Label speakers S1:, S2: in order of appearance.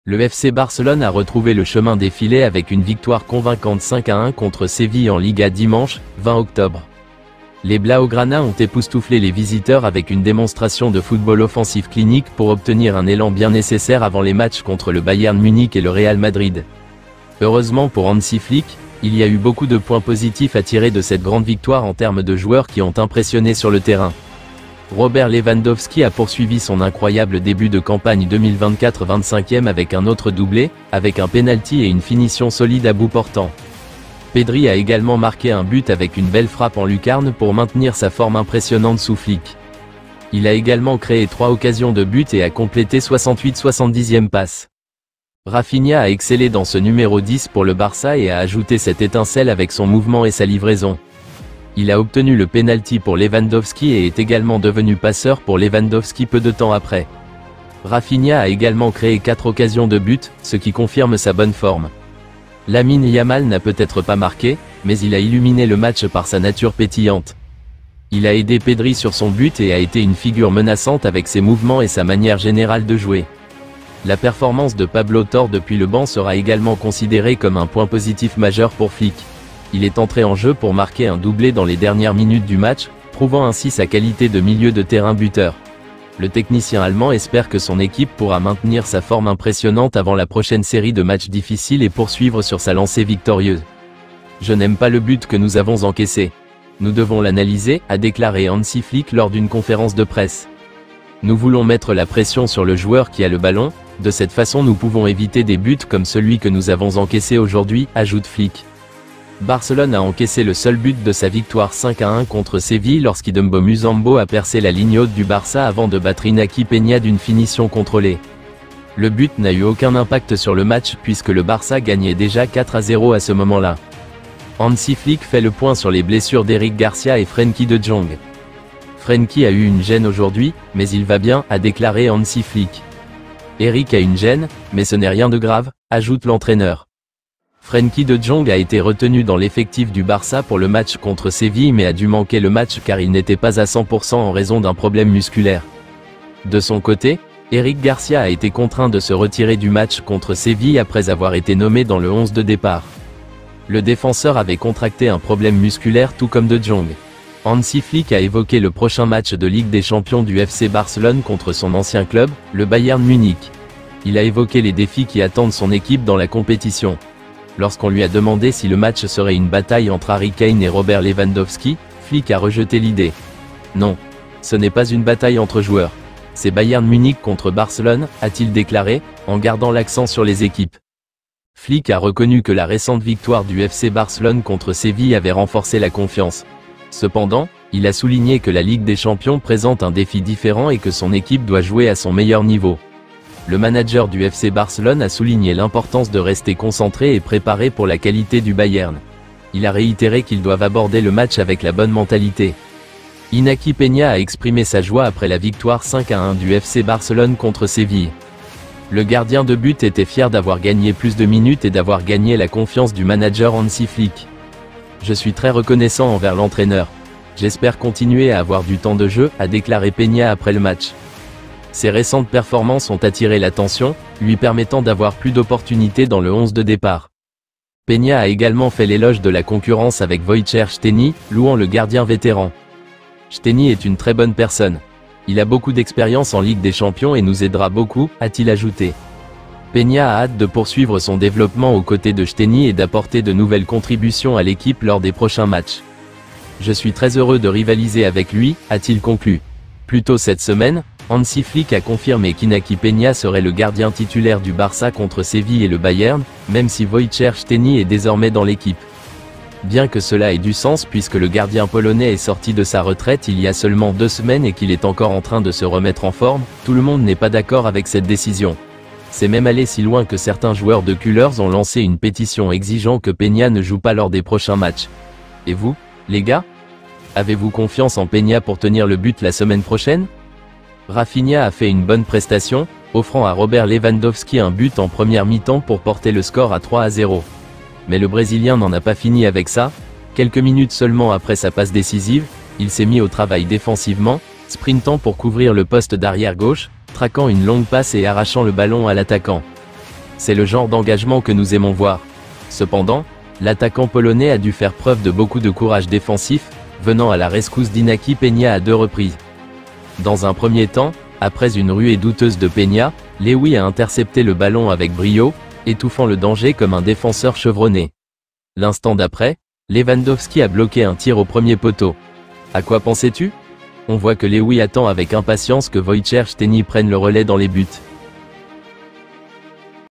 S1: Le FC Barcelone a retrouvé le chemin des filets avec une victoire convaincante 5-1 contre Séville en Liga dimanche, 20 octobre. Les Blaugrana ont époustouflé les visiteurs avec une démonstration de football offensif clinique pour obtenir un élan bien nécessaire avant les matchs contre le Bayern Munich et le Real Madrid. Heureusement pour Hansi Flick, il y a eu beaucoup de points positifs à tirer de cette grande victoire en termes de joueurs qui ont impressionné sur le terrain. Robert Lewandowski a poursuivi son incroyable début de campagne 2024 25e avec un autre doublé, avec un penalty et une finition solide à bout portant. Pedri a également marqué un but avec une belle frappe en lucarne pour maintenir sa forme impressionnante sous Flick. Il a également créé 3 occasions de but et a complété 68-70e passe. Rafinha a excellé dans ce numéro 10 pour le Barça et a ajouté cette étincelle avec son mouvement et sa livraison. Il a obtenu le penalty pour Lewandowski et est également devenu passeur pour Lewandowski peu de temps après. Rafinha a également créé 4 occasions de but, ce qui confirme sa bonne forme. Lamine Yamal n'a peut-être pas marqué, mais il a illuminé le match par sa nature pétillante. Il a aidé Pedri sur son but et a été une figure menaçante avec ses mouvements et sa manière générale de jouer. La performance de Pablo Torre depuis le banc sera également considérée comme un point positif majeur pour Flick. Il est entré en jeu pour marquer un doublé dans les dernières minutes du match, prouvant ainsi sa qualité de milieu de terrain buteur. Le technicien allemand espère que son équipe pourra maintenir sa forme impressionnante avant la prochaine série de matchs difficiles et poursuivre sur sa lancée victorieuse. Je n'aime pas le but que nous avons encaissé. Nous devons l'analyser, a déclaré Hansi Flick lors d'une conférence de presse. Nous voulons mettre la pression sur le joueur qui a le ballon, de cette façon nous pouvons éviter des buts comme celui que nous avons encaissé aujourd'hui, ajoute Flick. Barcelone a encaissé le seul but de sa victoire 5-1 contre Séville lorsqu'Idembo Musambo a percé la ligne haute du Barça avant de battre Iñaki Peña d'une finition contrôlée. Le but n'a eu aucun impact sur le match puisque le Barça gagnait déjà 4-0 à ce moment-là. Hansi Flick fait le point sur les blessures d'Eric Garcia et Frenkie de Jong. Frenkie a eu une gêne aujourd'hui, mais il va bien, a déclaré Hansi Flick. Eric a une gêne, mais ce n'est rien de grave, ajoute l'entraîneur. Frenkie de Jong a été retenu dans l'effectif du Barça pour le match contre Séville mais a dû manquer le match car il n'était pas à 100% en raison d'un problème musculaire. De son côté, Eric Garcia a été contraint de se retirer du match contre Séville après avoir été nommé dans le 11 de départ. Le défenseur avait contracté un problème musculaire tout comme de Jong. Hansi Flick a évoqué le prochain match de Ligue des Champions du FC Barcelone contre son ancien club, le Bayern Munich. Il a évoqué les défis qui attendent son équipe dans la compétition. Lorsqu'on lui a demandé si le match serait une bataille entre Harry Kane et Robert Lewandowski, Flick a rejeté l'idée. Non, ce n'est pas une bataille entre joueurs. C'est Bayern Munich contre Barcelone, a-t-il déclaré, en gardant l'accent sur les équipes. Flick a reconnu que la récente victoire du FC Barcelone contre Séville avait renforcé la confiance. Cependant, il a souligné que la Ligue des Champions présente un défi différent et que son équipe doit jouer à son meilleur niveau. Le manager du FC Barcelone a souligné l'importance de rester concentré et préparé pour la qualité du Bayern. Il a réitéré qu'ils doivent aborder le match avec la bonne mentalité. Iñaki Peña a exprimé sa joie après la victoire 5-1 du FC Barcelone contre Séville. Le gardien de but était fier d'avoir gagné plus de minutes et d'avoir gagné la confiance du manager Hansi Flick. Je suis très reconnaissant envers l'entraîneur. J'espère continuer à avoir du temps de jeu, a déclaré Peña après le match. Ses récentes performances ont attiré l'attention, lui permettant d'avoir plus d'opportunités dans le 11 de départ. Peña a également fait l'éloge de la concurrence avec Wojciech Szczęsny, louant le gardien vétéran. Szczęsny est une très bonne personne. Il a beaucoup d'expérience en Ligue des Champions et nous aidera beaucoup, a-t-il ajouté. Peña a hâte de poursuivre son développement aux côtés de Szczęsny et d'apporter de nouvelles contributions à l'équipe lors des prochains matchs. Je suis très heureux de rivaliser avec lui, a-t-il conclu. Plus tôt cette semaine, Hansi Flick a confirmé qu'Iñaki Peña serait le gardien titulaire du Barça contre Séville et le Bayern, même si Wojciech Szczęsny est désormais dans l'équipe. Bien que cela ait du sens puisque le gardien polonais est sorti de sa retraite il y a seulement 2 semaines et qu'il est encore en train de se remettre en forme, tout le monde n'est pas d'accord avec cette décision. C'est même allé si loin que certains joueurs de Cullers ont lancé une pétition exigeant que Peña ne joue pas lors des prochains matchs. Et vous, les gars? Avez-vous confiance en Peña pour tenir le but la semaine prochaine? Rafinha a fait une bonne prestation, offrant à Robert Lewandowski un but en première mi-temps pour porter le score à 3-0. Mais le Brésilien n'en a pas fini avec ça. Quelques minutes seulement après sa passe décisive, il s'est mis au travail défensivement, sprintant pour couvrir le poste d'arrière gauche, traquant une longue passe et arrachant le ballon à l'attaquant. C'est le genre d'engagement que nous aimons voir. Cependant, l'attaquant polonais a dû faire preuve de beaucoup de courage défensif, venant à la rescousse d'Inaki Peña à 2 reprises. Dans un premier temps, après une ruée douteuse de Peña, Lewy a intercepté le ballon avec brio, étouffant le danger comme un défenseur chevronné. L'instant d'après, Lewandowski a bloqué un tir au premier poteau. À quoi pensais-tu? On voit que Lewy attend avec impatience que Wojciech Szczęsny prenne le relais dans les buts.